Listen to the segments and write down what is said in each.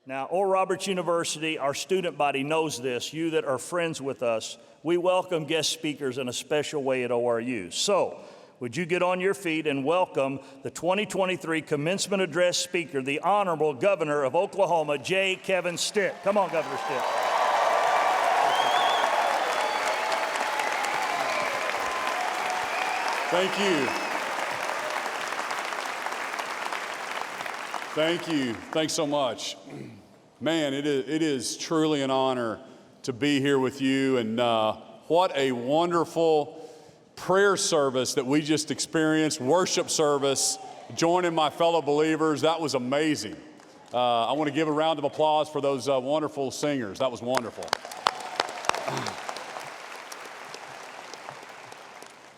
Now, Oral Roberts University, our student body knows this. You that are friends with us, we welcome guest speakers in a special way at ORU. So, would you get on your feet and welcome the 2023 Commencement Address speaker, the Honorable Governor of Oklahoma, J. Kevin Stitt. Come on, Governor Stitt. Thank you. Thank you. Thanks so much. Man, it is truly an honor to be here with you, and what a wonderful prayer service that we just experienced, worship service, joining my fellow believers. That was amazing. I want to give a round of applause for those wonderful singers. That was wonderful.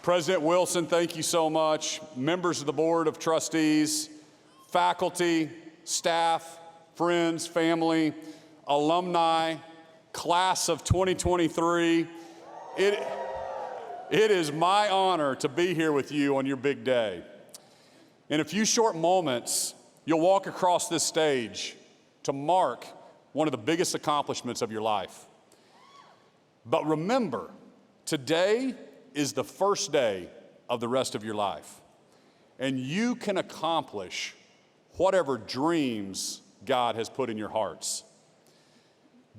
President Wilson, thank you so much. Members of the Board of Trustees, faculty, staff, friends, family, alumni, class of 2023. It is my honor to be here with you on your big day. In a few short moments, you'll walk across this stage to mark one of the biggest accomplishments of your life. But remember, today is the first day of the rest of your life, and you can accomplish whatever dreams God has put in your hearts.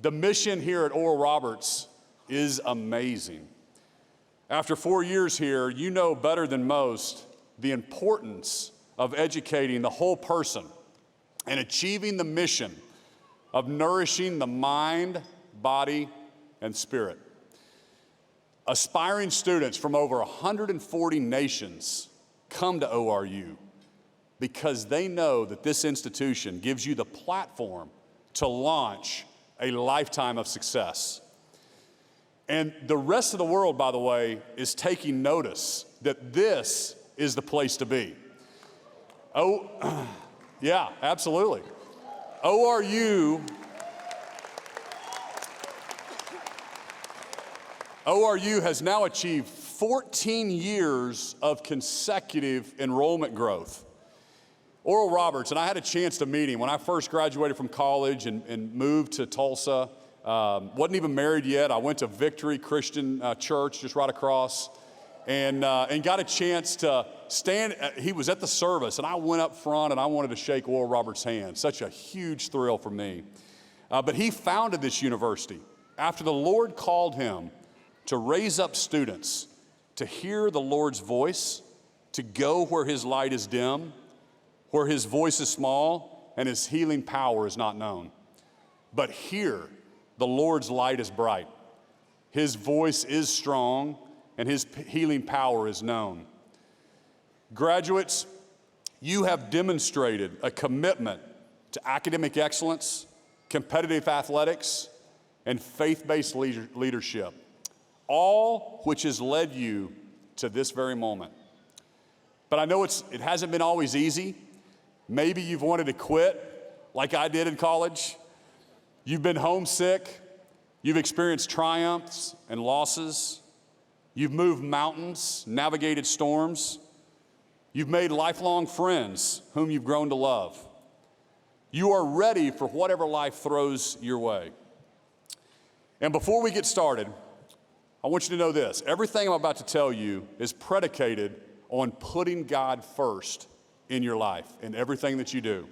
The mission here at Oral Roberts is amazing. After 4 years here, you know better than most the importance of educating the whole person and achieving the mission of nourishing the mind, body, and spirit. Aspiring students from over 140 nations come to ORU because they know that this institution gives you the platform to launch a lifetime of success. And the rest of the world, by the way, is taking notice that this is the place to be. Oh, yeah, absolutely. ORU has now achieved 14 years of consecutive enrollment growth. Oral Roberts, and I had a chance to meet him when I first graduated from college and moved to Tulsa. Wasn't even married yet. I went to Victory Christian Church just right across and got a chance to stand. He was at the service, and I went up front and I wanted to shake Oral Roberts' hand. Such a huge thrill for me. But he founded this university after the Lord called him to raise up students to hear the Lord's voice, to go where his light is dim, where his voice is small and his healing power is not known. But here, the Lord's light is bright. His voice is strong and his healing power is known. Graduates, you have demonstrated a commitment to academic excellence, competitive athletics, and faith-based leadership, all which has led you to this very moment. But I know it hasn't been always easy. Maybe you've wanted to quit like I did in college. You've been homesick. You've experienced triumphs and losses. You've moved mountains, navigated storms. You've made lifelong friends whom you've grown to love. You are ready for whatever life throws your way. And before we get started, I want you to know this. Everything I'm about to tell you is predicated on putting God first in your life, in everything that you do.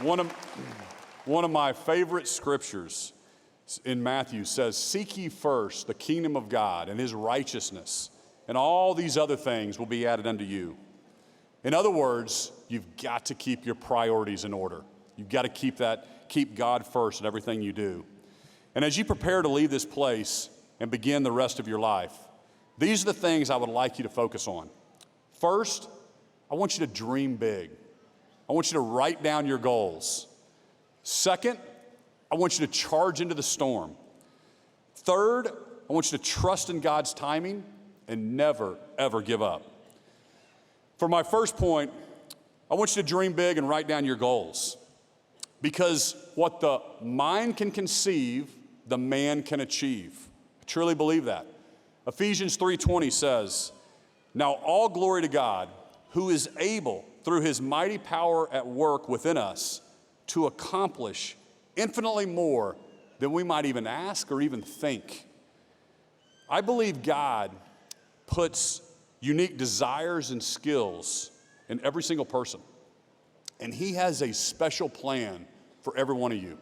One of my favorite scriptures in Matthew says, "Seek ye first the kingdom of God and his righteousness, and all these other things will be added unto you." In other words, you've got to keep your priorities in order. You've got to keep God first in everything you do. And as you prepare to leave this place and begin the rest of your life, these are the things I would like you to focus on. First, I want you to dream big. I want you to write down your goals. Second, I want you to charge into the storm. Third, I want you to trust in God's timing and never, ever give up. For my first point, I want you to dream big and write down your goals. Because what the mind can conceive, the man can achieve. I truly believe that. Ephesians 3:20 says, Now all glory to God, who is able, through his mighty power at work within us, to accomplish infinitely more than we might even ask or even think. I believe God puts unique desires and skills in every single person. And he has a special plan for every one of you,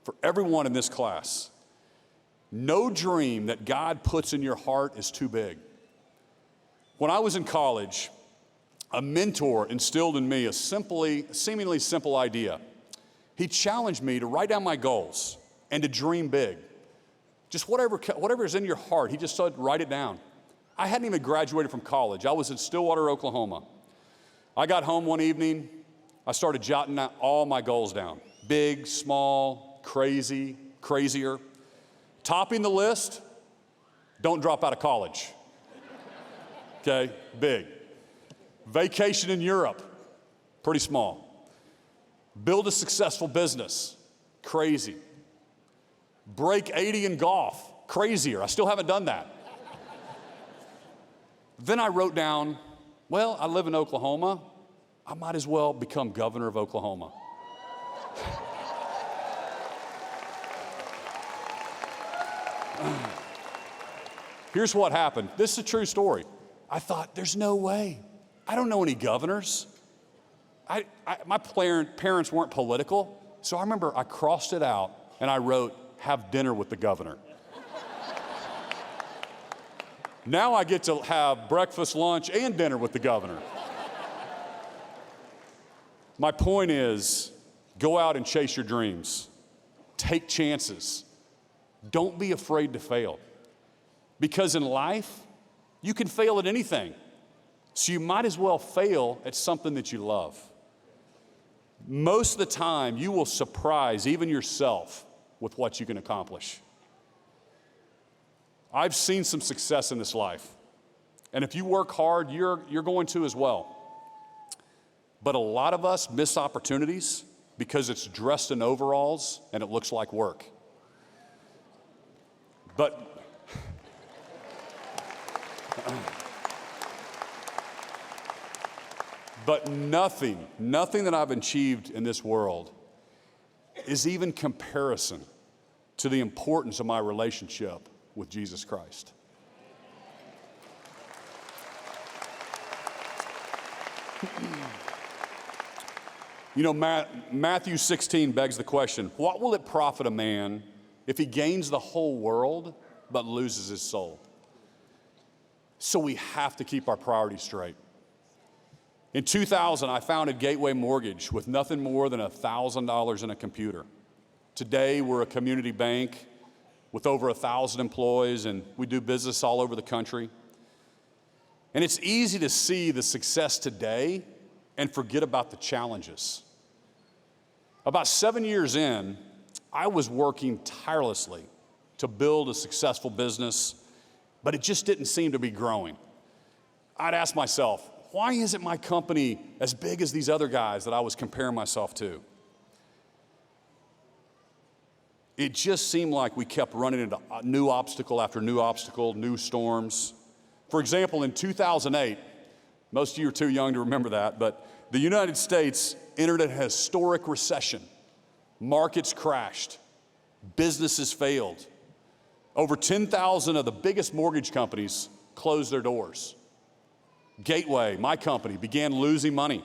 for everyone in this class. No dream that God puts in your heart is too big. When I was in college, a mentor instilled in me a seemingly simple idea. He challenged me to write down my goals and to dream big. Just whatever is in your heart, he just said, write it down. I hadn't even graduated from college. I was in Stillwater, Oklahoma. I got home one evening. I started jotting out all my goals down. Big, small, crazy, crazier. Topping the list, don't drop out of college. Okay, big. Vacation in Europe, pretty small. Build a successful business, crazy. Break 80 in golf, crazier. I still haven't done that. Then I wrote down, well, I live in Oklahoma. I might as well become governor of Oklahoma. Here's what happened. This is a true story. I thought, there's no way. I don't know any governors. My parents weren't political, so I remember I crossed it out and I wrote, have dinner with the governor. Now I get to have breakfast, lunch, and dinner with the governor. My point is, go out and chase your dreams. Take chances. Don't be afraid to fail. Because in life, you can fail at anything. So you might as well fail at something that you love. Most of the time, you will surprise even yourself with what you can accomplish. I've seen some success in this life. And if you work hard, you're going to as well. But a lot of us miss opportunities because it's dressed in overalls and it looks like work. But nothing that I've achieved in this world is even comparison to the importance of my relationship with Jesus Christ. You know, Matthew 16 begs the question, what will it profit a man if he gains the whole world but loses his soul? So we have to keep our priorities straight. In 2000, I founded Gateway Mortgage with nothing more than $1,000 in a computer. Today, we're a community bank with over 1,000 employees, and we do business all over the country. And it's easy to see the success today and forget about the challenges. About 7 years in, I was working tirelessly to build a successful business, but it just didn't seem to be growing. I'd ask myself, why isn't my company as big as these other guys that I was comparing myself to? It just seemed like we kept running into new obstacle after new obstacle, new storms. For example, in 2008, most of you are too young to remember that, but the United States entered a historic recession. Markets crashed. Businesses failed. Over 10,000 of the biggest mortgage companies closed their doors. Gateway, my company, began losing money.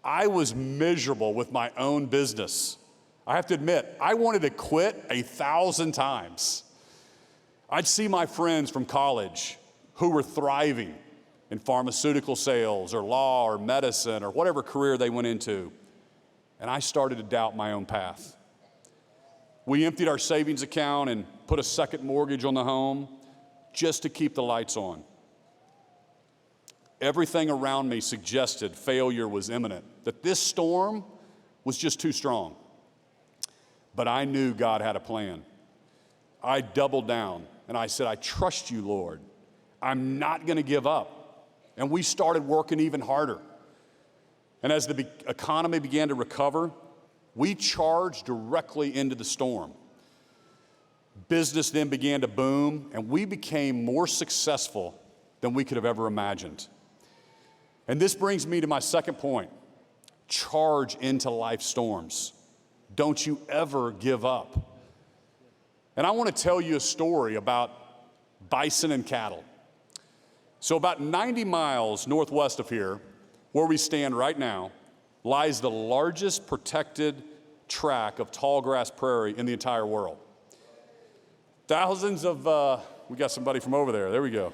I was miserable with my own business. I have to admit, I wanted to quit 1,000 times. I'd see my friends from college who were thriving in pharmaceutical sales or law or medicine or whatever career they went into, and I started to doubt my own path. We emptied our savings account and put a second mortgage on the home just to keep the lights on. Everything around me suggested failure was imminent, that this storm was just too strong. But I knew God had a plan. I doubled down and I said, I trust you, Lord. I'm not going to give up. And we started working even harder. And as the economy began to recover, we charged directly into the storm. Business then began to boom, and we became more successful than we could have ever imagined. And this brings me to my second point. Charge into life's storms. Don't you ever give up. And I want to tell you a story about bison and cattle. So about 90 miles northwest of here, where we stand right now, lies the largest protected tract of tall grass prairie in the entire world. Thousands of, we got somebody from over there we go.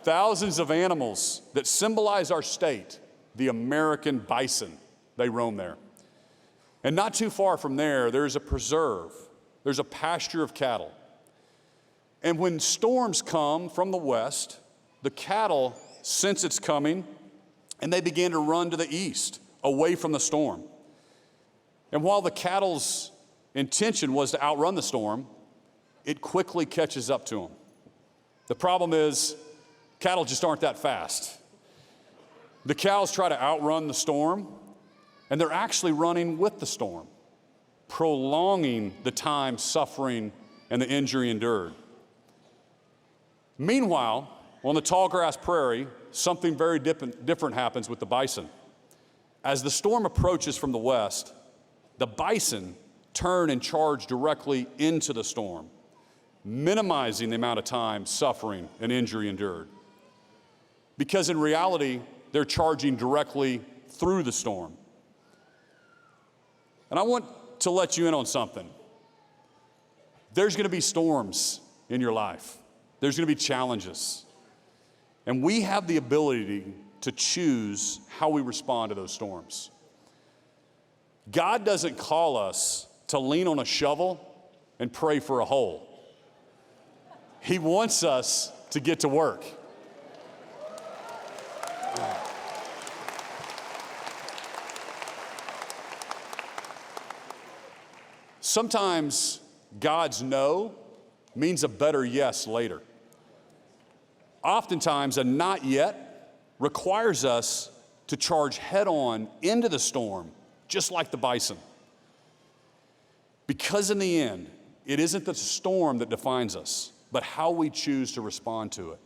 Thousands of animals that symbolize our state, the American bison, they roam there. And not too far from there, there's a preserve. There's a pasture of cattle. And when storms come from the west, the cattle sense it's coming, and they begin to run to the east, away from the storm. And while the cattle's intention was to outrun the storm, it quickly catches up to them. The problem is, cattle just aren't that fast. The cows try to outrun the storm, and they're actually running with the storm, prolonging the time, suffering, and the injury endured. Meanwhile, on the tall grass prairie, something very different happens with the bison. As the storm approaches from the west, the bison turn and charge directly into the storm, minimizing the amount of time, suffering, and injury endured. Because in reality, they're charging directly through the storm. And I want to let you in on something. There's going to be storms in your life. There's going to be challenges. And we have the ability to choose how we respond to those storms. God doesn't call us to lean on a shovel and pray for a hole. He wants us to get to work. Sometimes God's no means a better yes later. Oftentimes, a not yet requires us to charge head on into the storm, just like the bison. Because in the end, it isn't the storm that defines us, but how we choose to respond to it.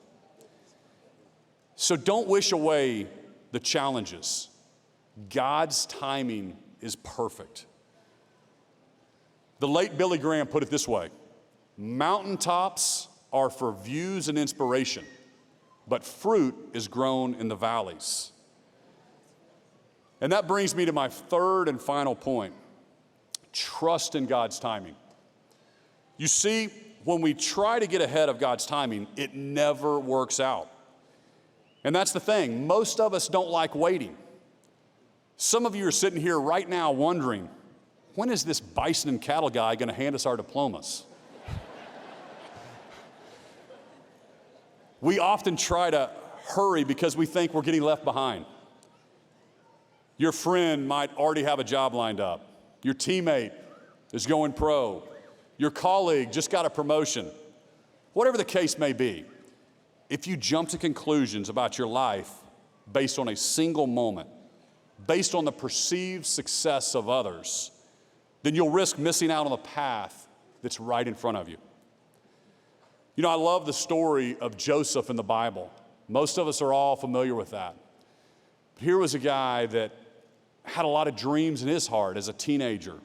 So don't wish away the challenges. God's timing is perfect. The late Billy Graham put it this way: mountaintops are for views and inspiration, but fruit is grown in the valleys. And that brings me to my third and final point. Trust in God's timing. You see, when we try to get ahead of God's timing, it never works out. And that's the thing. Most of us don't like waiting. Some of you are sitting here right now wondering, when is this bison and cattle guy going to hand us our diplomas? We often try to hurry because we think we're getting left behind. Your friend might already have a job lined up. Your teammate is going pro. Your colleague just got a promotion. Whatever the case may be, if you jump to conclusions about your life based on a single moment, based on the perceived success of others, then you'll risk missing out on the path that's right in front of you. You know, I love the story of Joseph in the Bible. Most of us are all familiar with that. But here was a guy that had a lot of dreams in his heart as a teenager,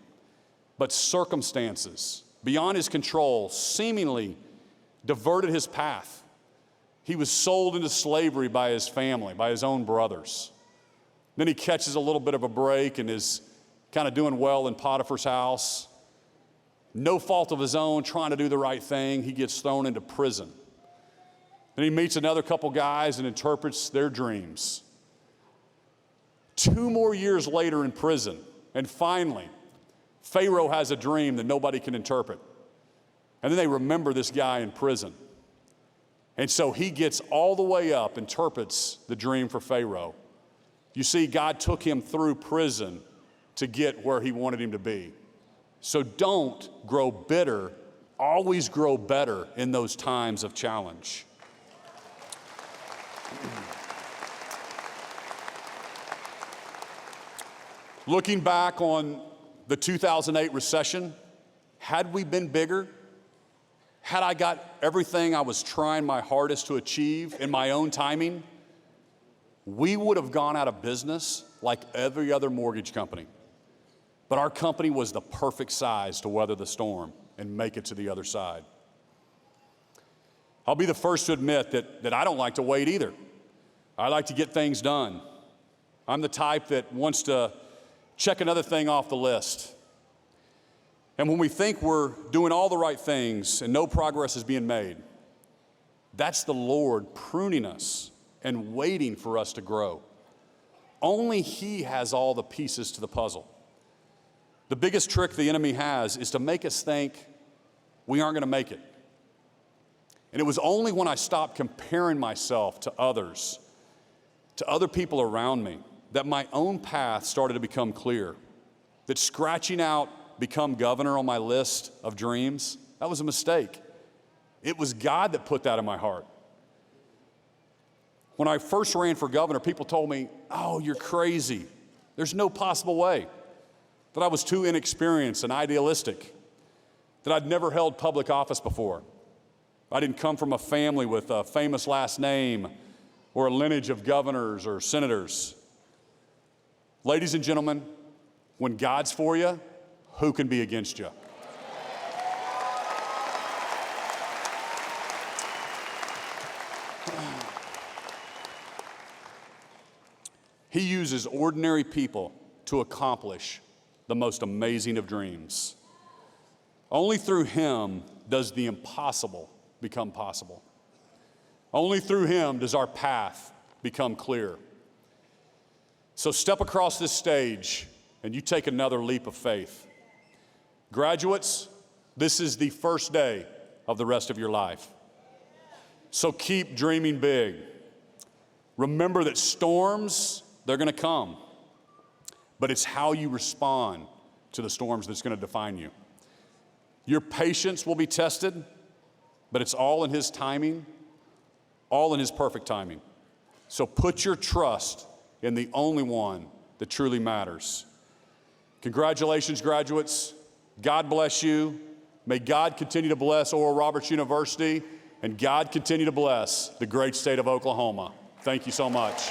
but circumstances beyond his control seemingly diverted his path. He was sold into slavery by his family, by his own brothers. Then he catches a little bit of a break and is kind of doing well in Potiphar's house. No fault of his own, trying to do the right thing, he gets thrown into prison. Then he meets another couple guys and interprets their dreams. 2 more years later in prison, and finally, Pharaoh has a dream that nobody can interpret. And then they remember this guy in prison. And so he gets all the way up, interprets the dream for Pharaoh. You see, God took him through prison to get where he wanted him to be. So don't grow bitter, always grow better in those times of challenge. Looking back on the 2008 recession, had we been bigger, had I got everything I was trying my hardest to achieve in my own timing, we would have gone out of business like every other mortgage company. But our company was the perfect size to weather the storm and make it to the other side. I'll be the first to admit that I don't like to wait either. I like to get things done. I'm the type that wants to check another thing off the list. And when we think we're doing all the right things and no progress is being made, that's the Lord pruning us and waiting for us to grow. Only He has all the pieces to the puzzle. The biggest trick the enemy has is to make us think we aren't going to make it. And it was only when I stopped comparing myself to others, to other people around me, that my own path started to become clear. That scratching out become governor on my list of dreams, that was a mistake. It was God that put that in my heart. When I first ran for governor, people told me, "Oh, you're crazy. There's no possible way." That I was too inexperienced and idealistic. That I'd never held public office before. I didn't come from a family with a famous last name or a lineage of governors or senators. Ladies and gentlemen, when God's for you, who can be against you? He uses ordinary people to accomplish the most amazing of dreams. Only through Him does the impossible become possible. Only through Him does our path become clear. So step across this stage and you take another leap of faith. Graduates, this is the first day of the rest of your life. So keep dreaming big. Remember that storms, they're going to come, but it's how you respond to the storms that's going to define you. Your patience will be tested, but it's all in His timing, all in His perfect timing. So put your trust in the only one that truly matters. Congratulations, graduates. God bless you. May God continue to bless Oral Roberts University, and God continue to bless the great state of Oklahoma. Thank you so much.